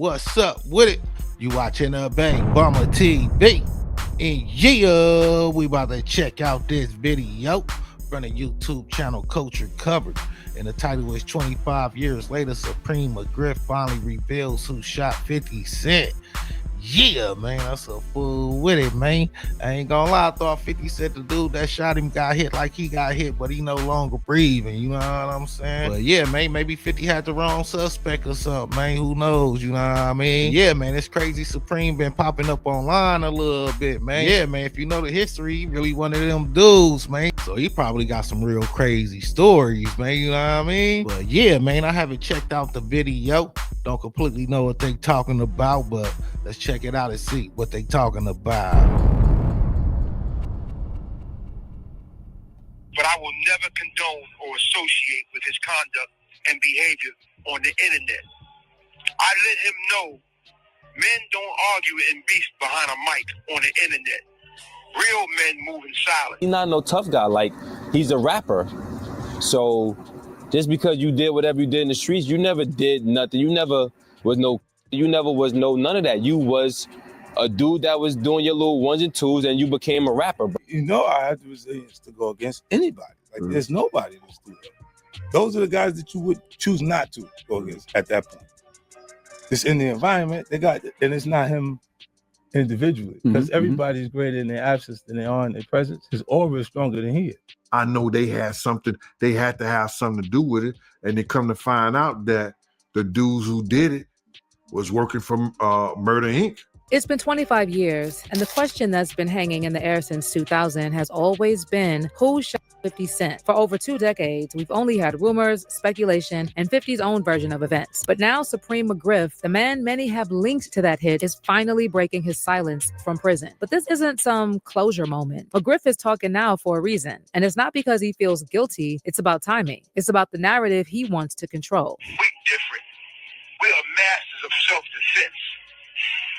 What's up with it? You watching the Bang Bummer TV. And yeah, we about to check out this video from the YouTube channel Culture Covered. And the title is 25 Years Later, Supreme McGriff finally reveals who shot 50 Cent. Yeah, man, that's a fool with it, man. I ain't gonna lie, I thought 50 Cent, the dude that shot him, got hit like he got hit, but he no longer breathing, you know what I'm saying? But yeah, man, maybe 50 had the wrong suspect or something, man, who knows, you know what I mean? Yeah, man, it's crazy. Supreme been popping up online a little bit, man. Yeah, man, if you know the history, he really one of them dudes, man. So he probably got some real crazy stories, man, you know what I mean? But yeah, man, I haven't checked out the video. Don't completely know what they talking about, but let's check it out and see what they talking about. But I will never condone or associate with his conduct and behavior on the internet. I let him know men don't argue and beef behind a mic on the internet. Real men move in silence. He's not no tough guy. Like, he's a rapper. So just because you did whatever you did in the streets, you never did nothing. You never was none of that. You was a dude that was doing your little ones and twos, and you became a rapper. You know, I have the resilience to go against anybody. Like, there's nobody that's doing that. Those are the guys that you would choose not to go against at that point. It's in the environment, they got, and it's not him individually, because everybody's greater in their absence than they are in their presence. His aura is stronger than he is. I know they had to have something to do with it, and they come to find out that the dudes who did it was working for Murder Inc. It's been 25 years, and the question that's been hanging in the air since 2000 has always been, who shot 50 Cent? For over 2 decades, we've only had rumors, speculation, and 50's own version of events. But now Supreme McGriff, the man many have linked to that hit, is finally breaking his silence from prison. But this isn't some closure moment. McGriff is talking now for a reason, and it's not because he feels guilty, it's about timing. It's about the narrative he wants to control. We different. We are masters of self-defense.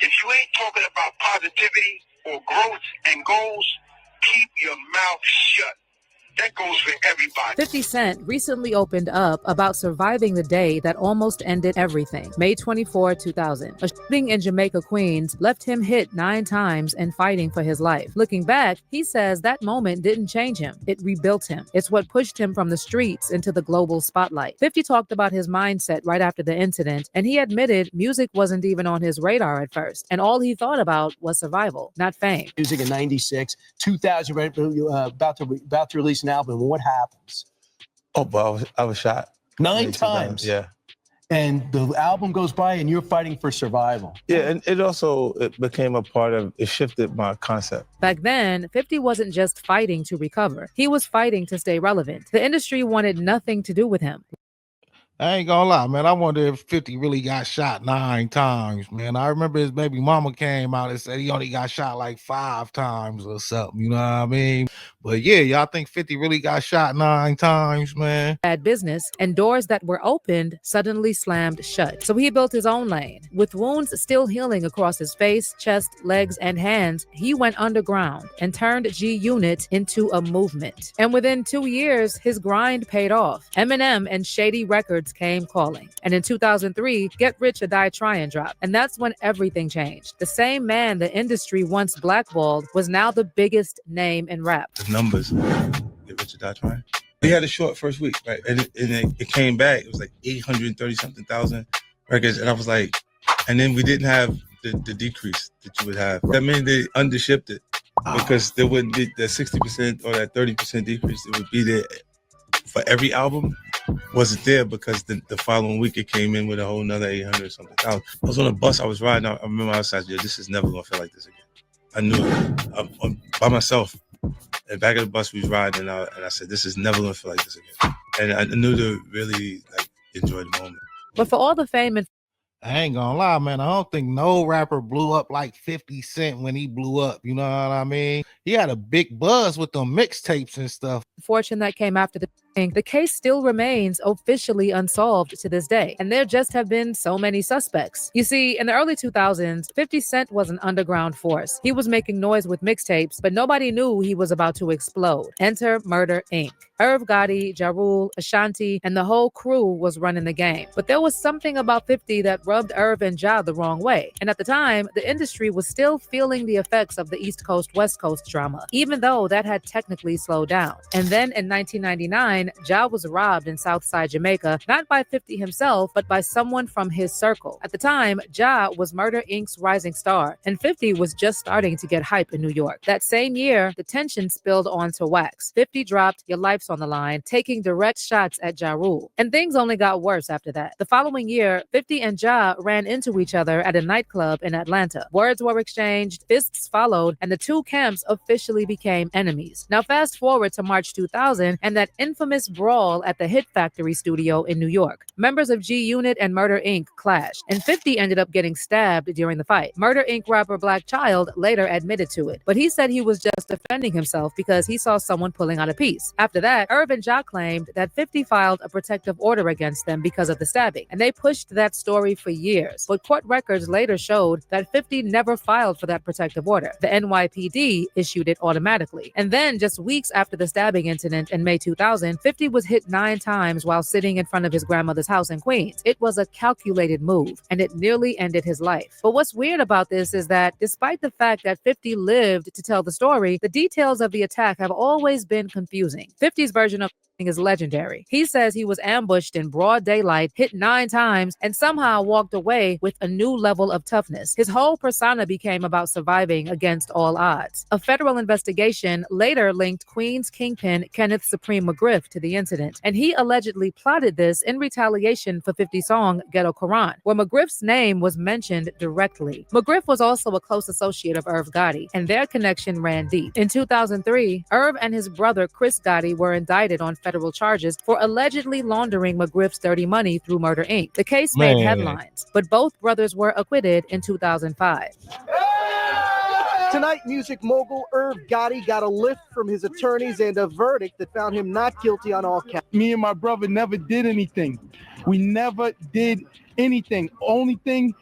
If you ain't talking about positivity or growth and goals, keep your mouth shut. That goes for everybody. 50 Cent recently opened up about surviving the day that almost ended everything. May 24, 2000. A shooting in Jamaica, Queens left him hit 9 times and fighting for his life. Looking back, he says that moment didn't change him. It rebuilt him. It's what pushed him from the streets into the global spotlight. 50 talked about his mindset right after the incident, and he admitted music wasn't even on his radar at first, and all he thought about was survival, not fame. Music in 96, 2000, about to release an album. What happens? Oh, but I was shot 9 times. Yeah. And the album goes by and you're fighting for survival. Yeah, and it became a part of, it shifted my concept. Back then, 50 wasn't just fighting to recover. He was fighting to stay relevant. The industry wanted nothing to do with him. I ain't gonna lie, man. I wonder if 50 really got shot 9 times, man. I remember his baby mama came out and said he only got shot like 5 times or something, you know what I mean? But yeah, y'all think 50 really got shot 9 times, man? Bad business, and doors that were opened suddenly slammed shut. So he built his own lane. With wounds still healing across his face, chest, legs, and hands, he went underground and turned G Unit into a movement. And within 2 years, his grind paid off. Eminem and Shady Records came calling. And in 2003, Get Rich or Die Tryin' dropped. And that's when everything changed. The same man the industry once blackballed was now the biggest name in rap. The numbers, Get Rich or Die Tryin'. We had a short first week, right? And it came back. It was like 830 something thousand records. And I was like, and then we didn't have the decrease that you would have. That meant they undershipped it because there wouldn't be that 60% or that 30% decrease. It would be there for every album. Wasn't there because the following week it came in with a whole nother 800 something thousand. I was on a bus, I was riding. I remember I was like, this is never gonna feel like this again. I knew it. I'm by myself. And back of the bus we was riding, and I said, this is never gonna feel like this again. And I knew to really enjoy the moment. But for all the fame and I ain't gonna lie, man. I don't think no rapper blew up like 50 Cent when he blew up. You know what I mean? He had a big buzz with them mixtapes and stuff. fortune that came after the The case still remains officially unsolved to this day, and there just have been so many suspects. You see, in the early 2000s, 50 Cent was an underground force. He was making noise with mixtapes, but nobody knew he was about to explode. Enter Murder Inc. Irv Gotti, Ja Rule, Ashanti, and the whole crew was running the game. But there was something about 50 that rubbed Irv and Ja the wrong way. And at the time, the industry was still feeling the effects of the East Coast, West Coast drama, even though that had technically slowed down. And then in 1999, Ja was robbed in Southside Jamaica, not by 50 himself, but by someone from his circle. At the time, Ja was Murder Inc.'s rising star, and 50 was just starting to get hype in New York. That same year, the tension spilled onto Wax. 50 dropped Your Life's on the Line, taking direct shots at Ja Rule. And things only got worse after that. The following year, 50 and Ja ran into each other at a nightclub in Atlanta. Words were exchanged, fists followed, and the two camps officially became enemies. Now fast forward to March 2000 and that infamous brawl at the Hit Factory studio in New York. Members of G Unit and Murder Inc. clashed, and 50 ended up getting stabbed during the fight. Murder Inc. rapper Black Child later admitted to it, but he said he was just defending himself because he saw someone pulling out a piece. After that, Irv and Ja claimed that 50 filed a protective order against them because of the stabbing, and they pushed that story for years. But court records later showed that 50 never filed for that protective order. The NYPD issued it automatically. And then, just weeks after the stabbing incident in May 2000, 50 was hit 9 times while sitting in front of his grandmother's house in Queens. It was a calculated move, and it nearly ended his life. But what's weird about this is that despite the fact that 50 lived to tell the story, the details of the attack have always been confusing. 50's version of is legendary. He says he was ambushed in broad daylight, hit 9 times, and somehow walked away with a new level of toughness. His whole persona became about surviving against all odds. A federal investigation later linked Queens kingpin Kenneth Supreme McGriff to the incident, and he allegedly plotted this in retaliation for 50's song Ghetto Quran, where McGriff's name was mentioned directly. McGriff was also a close associate of Irv Gotti, and their connection ran deep. In 2003, Irv and his brother Chris Gotti were indicted on federal charges for allegedly laundering McGriff's dirty money through Murder Inc. The case made headlines, but both brothers were acquitted in 2005. Tonight, music mogul Irv Gotti got a lift from his attorneys and a verdict that found him not guilty on all counts. Me and my brother never did anything. We never did anything. Only thing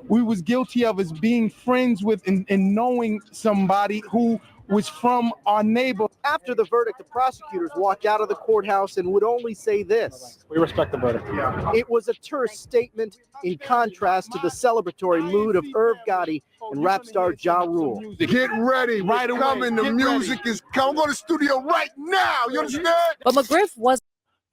we was guilty of is being friends with and knowing somebody who was from our neighbor. After the verdict, the prosecutors walked out of the courthouse and would only say this: "We respect the verdict." It was a terse statement in contrast to the celebratory mood of Irv Gotti and rap star Ja Rule. Get ready, right away. Coming, the music is coming. Go to the studio right now. You understand? But McGriff was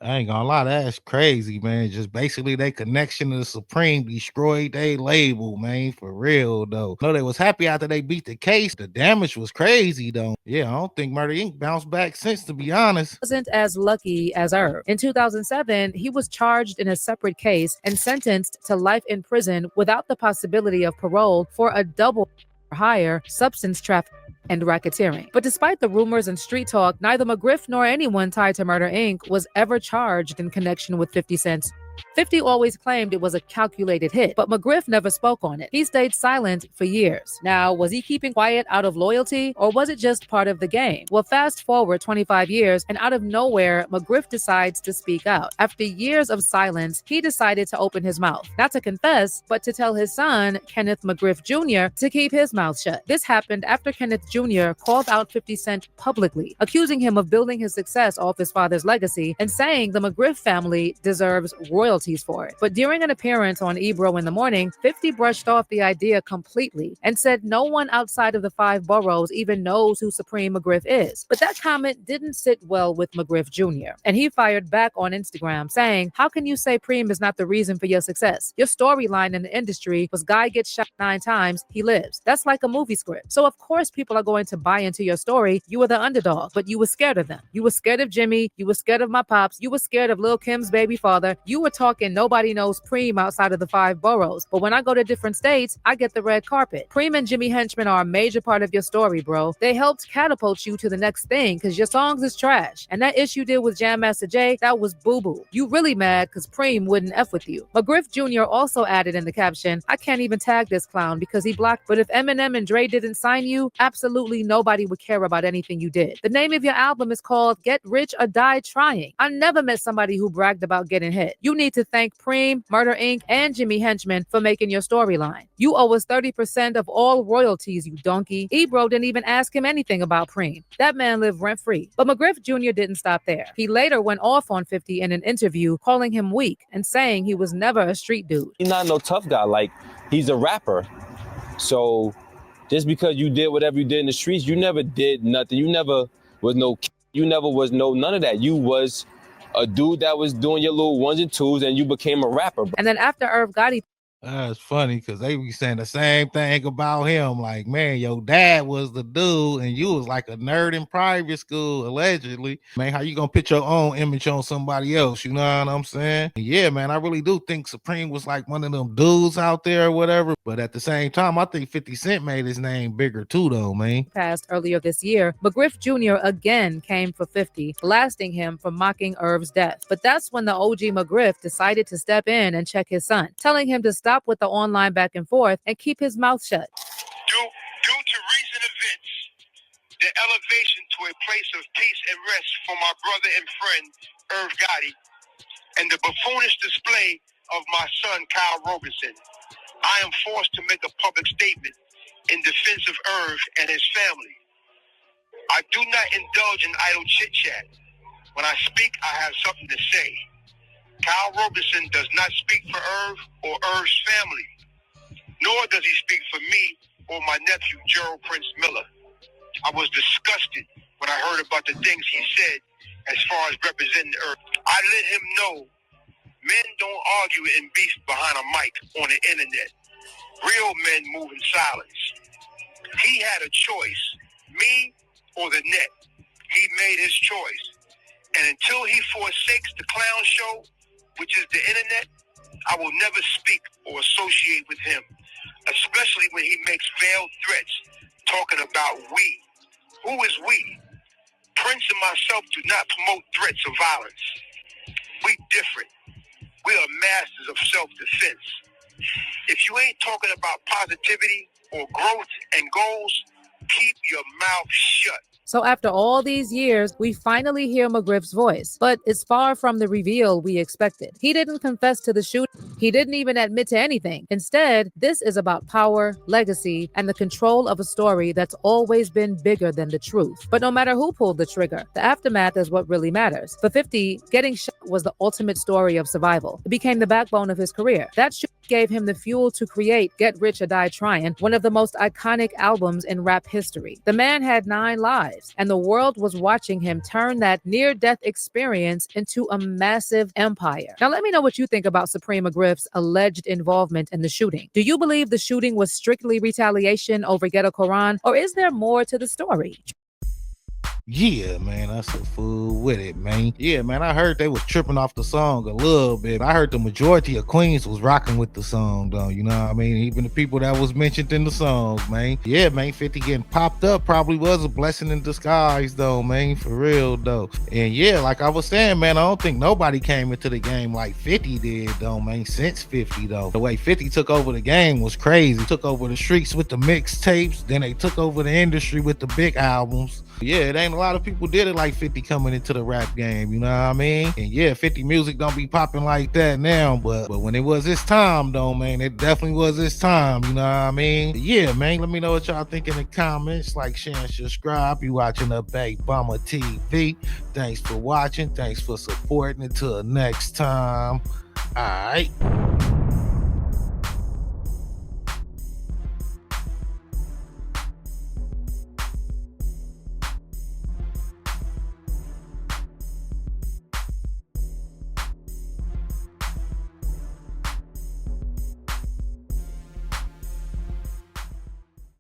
I ain't gonna lie, that's crazy, man. Just basically they connection to the Supreme destroyed their label, man. For real, though. No, they was happy after they beat the case. The damage was crazy, though. Yeah, I don't think Murder Inc. bounced back since, to be honest. Wasn't as lucky as Irv. In 2007, he was charged in a separate case and sentenced to life in prison without the possibility of parole for a double higher substance trafficking and racketeering. But despite the rumors and street talk, neither McGriff nor anyone tied to Murder Inc. was ever charged in connection with 50 Cent's. 50 always claimed it was a calculated hit, but McGriff never spoke on it. He stayed silent for years. Now, was he keeping quiet out of loyalty, or was it just part of the game? Well, fast forward 25 years, and out of nowhere, McGriff decides to speak out. After years of silence, he decided to open his mouth, not to confess, but to tell his son, Kenneth McGriff Jr., to keep his mouth shut. This happened after Kenneth Jr. called out 50 Cent publicly, accusing him of building his success off his father's legacy and saying the McGriff family deserves royalties for it. But during an appearance on Ebro in the Morning, 50 brushed off the idea completely and said no one outside of the 5 boroughs even knows who Supreme McGriff is. But that comment didn't sit well with McGriff Jr., and he fired back on Instagram saying, "How can you say Preem is not the reason for your success? Your storyline in the industry was guy gets shot 9 times, he lives. That's like a movie script. So of course people are going to buy into your story. You were the underdog, but you were scared of them. You were scared of Jimmy. You were scared of my pops. You were scared of Lil' Kim's baby father. You were talking talking nobody knows Preem outside of the 5 boroughs, but when I go to different states, I get the red carpet. Preem and Jimmy Henchman are a major part of your story, bro. They helped catapult you to the next thing because your songs is trash. And that issue you did with Jam Master Jay, that was boo-boo. You really mad because Preem wouldn't F with you. McGriff Jr. also added in the caption, I can't even tag this clown because he blocked, but if Eminem and Dre didn't sign you, absolutely nobody would care about anything you did. The name of your album is called Get Rich or Die Trying. I never met somebody who bragged about getting hit. You need to thank Preem, Murder Inc., and Jimmy Henchman for making your storyline. You owe us 30% of all royalties, you donkey. Ebro didn't even ask him anything about Preem. That man lived rent-free. But McGriff Jr. didn't stop there. He later went off on 50 in an interview, calling him weak and saying he was never a street dude. He's not no tough guy. Like, he's a rapper. So just because you did whatever you did in the streets, you never did nothing. You never was no none of that. You was a dude that was doing your little ones and twos, and you became a rapper. And then after Irv Gotti That's funny because they be saying the same thing about him. Like, man, your dad was the dude and you was like a nerd in private school, allegedly. Man, how you gonna put your own image on somebody else? You know what I'm saying? Yeah, man, I really do think Supreme was like one of them dudes out there or whatever. But at the same time, I think 50 Cent made his name bigger too, though, man. passed earlier this year, McGriff Jr. again came for 50, blasting him for mocking Irv's death. But that's when the OG McGriff decided to step in and check his son, telling him to stop with the online back and forth and keep his mouth shut. Due to recent events, the elevation to a place of peace and rest for my brother and friend, Irv Gotti, and the buffoonish display of my son, Kyle Robertson, I am forced to make a public statement in defense of Irv and his family. I do not indulge in idle chit-chat. When I speak, I have something to say. Kyle Robertson does not speak for Irv or Irv's family, nor does he speak for me or my nephew, Gerald Prince Miller. I was disgusted when I heard about the things he said as far as representing Irv. I let him know men don't argue and beef behind a mic on the internet. Real men move in silence. He had a choice, me or the net. He made his choice. And until he forsakes the clown show, which is the internet, I will never speak or associate with him, especially when he makes veiled threats talking about we. Who is we? Prince and myself do not promote threats of violence. We different. We are masters of self-defense. If you ain't talking about positivity or growth and goals, keep your mouth shut. So after all these years, we finally hear McGriff's voice, but it's far from the reveal we expected. He didn't confess to the shooting. He didn't even admit to anything. Instead, this is about power, legacy, and the control of a story that's always been bigger than the truth. But no matter who pulled the trigger, the aftermath is what really matters. For 50, getting shot was the ultimate story of survival. It became the backbone of his career. That shooting gave him the fuel to create Get Rich or Die Trying, one of the most iconic albums in rap history. The man had 9 lives, and the world was watching him turn that near-death experience into a massive empire. Now, let me know what you think about Supreme McGriff's alleged involvement in the shooting. Do you believe the shooting was strictly retaliation over Ghetto Quran, or is there more to the story? Yeah, man, that's a fool with it, man. Yeah, man, I heard they was tripping off the song a little bit. I heard the majority of Queens was rocking with the song, though. You know what I mean? Even the people that was mentioned in the songs, man. Yeah, man, 50 getting popped up probably was a blessing in disguise, though, man, for real, though. And yeah, like I was saying, man, I don't think nobody came into the game like 50 did, though, man, since 50, though. The way 50 took over the game was crazy. Took over the streets with the mixtapes, then they took over the industry with the big albums. Yeah, it ain't a lot of people did it like 50 coming into the rap game, you know what I mean? And yeah, 50 music don't be popping like that now, but when it was his time, though, man, it definitely was his time, you know what I mean? But yeah, man, let me know what y'all think in the comments. Like, share, and subscribe. You watching the PoPped TV. Thanks for watching. Thanks for supporting. Until next time. All right.